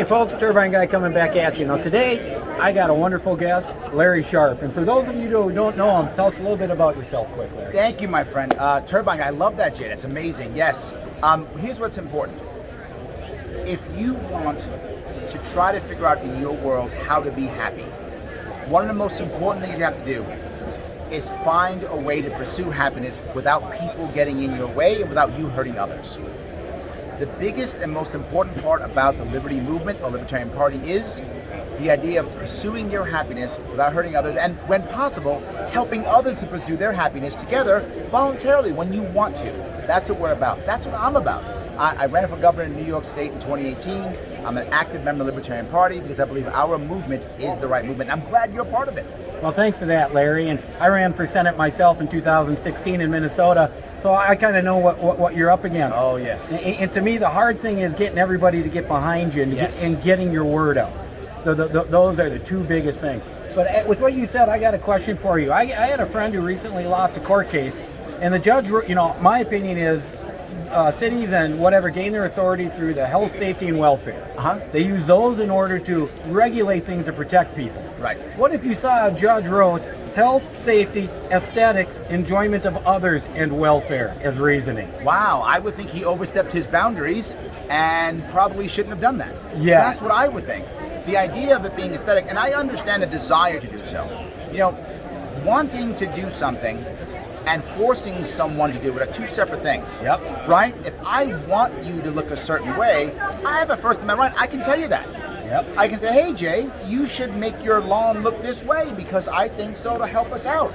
Hey folks, Turbine Guy coming back at you. Now today, I got a wonderful guest, Larry Sharp. And for those of you who don't know him, tell us a little bit about yourself quick, Larry. Thank you, my friend. Turbine Guy, I love that, Jay. That's amazing. Yes. Here's what's important. If you want to try to figure out in your world how to be happy, one of the most important things you have to do is find a way to pursue happiness without people getting in your way and without you hurting others. The biggest and most important part about the Liberty Movement or Libertarian Party is the idea of pursuing your happiness without hurting others, and when possible, helping others to pursue their happiness together voluntarily when you want to. That's what we're about. That's what I'm about. I ran for governor in New York State in 2018. I'm an active member of the Libertarian Party because I believe our movement is the right movement. I'm glad you're a part of it. Well, thanks for that, Larry. And I ran for Senate myself in 2016 in Minnesota, so I kind of know what you're up against. Oh, yes. And to me, the hard thing is getting everybody to get behind you and, and getting your word out. Those are the two biggest things. But with what you said, I got a question for you. I had a friend who recently lost a court case, and the judge, my opinion is cities and whatever gain their authority through the health, safety, and welfare. They use those in order to regulate things to protect people. Right. What if you saw a judge wrote health, safety, aesthetics, enjoyment of others, and welfare as reasoning? Wow, I would think he overstepped his boundaries and probably shouldn't have done that. Yeah. That's what I would think. The idea of it being aesthetic, and I understand the desire to do so. Wanting to do something and forcing someone to do it are two separate things. Yep. Right? If I want you to look a certain way, I have a First Amendment right. I can tell you that. Yep. I can say, hey, Jay, you should make your lawn look this way because I think so to help us out.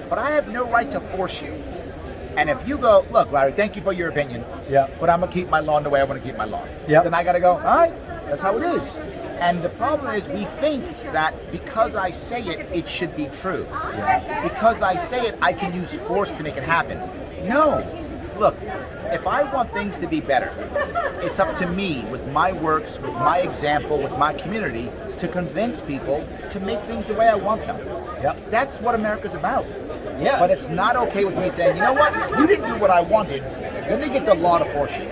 But I have no right to force you. And if you go, look, Larry, thank you for your opinion, but I'm going to keep my lawn the way I want to keep my lawn. Then I got to go, all right, that's how it is. And the problem is we think that because I say it, it should be true. Because I say it, I can use force to make it happen. No. Look, if I want things to be better, it's up to me with my works, with my example, with my community to convince people to make things the way I want them. That's what America's about. But it's not okay with me saying, you know what, you didn't do what I wanted. Let me get the law to force you.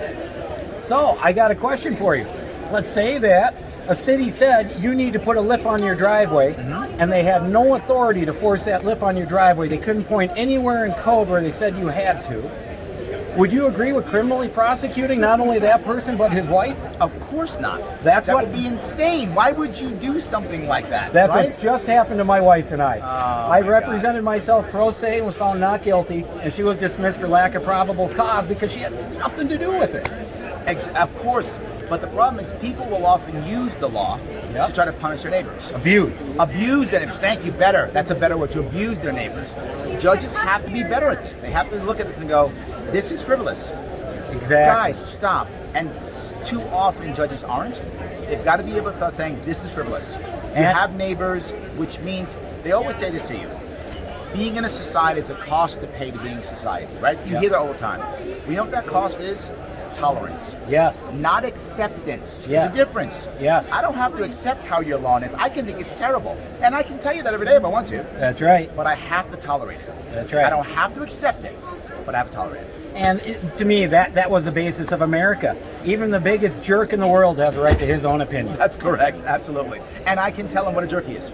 So I got a question for you. Let's say that a city said you need to put a lip on your driveway, and they had no authority to force that lip on your driveway. They couldn't point anywhere in code where they said you had to. Would you agree with criminally prosecuting not only that person but his wife? Of course not. That would be insane. Why would you do something like that? That's right? what just happened to my wife and I. I represented God. myself pro se and was found not guilty, and she was dismissed for lack of probable cause because she had nothing to do with it. Of course, but the problem is people will often use the law to try to punish their neighbors. Abuse them. Thank you, better. That's a better word, to abuse their neighbors. Judges have to be better at this. They have to look at this and go, this is frivolous. Exactly. Guys, stop. And too often judges aren't. They've got to be able to start saying, this is frivolous. You have neighbors, which means, they always say this to you, being in a society is a cost to pay to being in society, right? You hear that all the time. You know what that cost is? Tolerance. Not acceptance. There's a difference. I don't have to accept how your lawn is. I can think it's terrible. And I can tell you that every day if I want to. That's right. But I have to tolerate it. That's right. I don't have to accept it, but I have to tolerate it. And to me, that was the basis of America. Even the biggest jerk in the world has a right to his own opinion. That's correct, absolutely. And I can tell him what a jerk he is.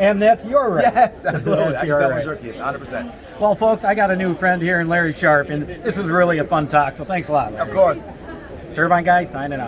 And that's your right. Yes, absolutely. I can tell him right. what a jerk he is, 100%. Well, folks, I got a new friend here in Larry Sharp, and this was really a fun talk, so thanks a lot, Larry. Of course. Turbine Guy signing out.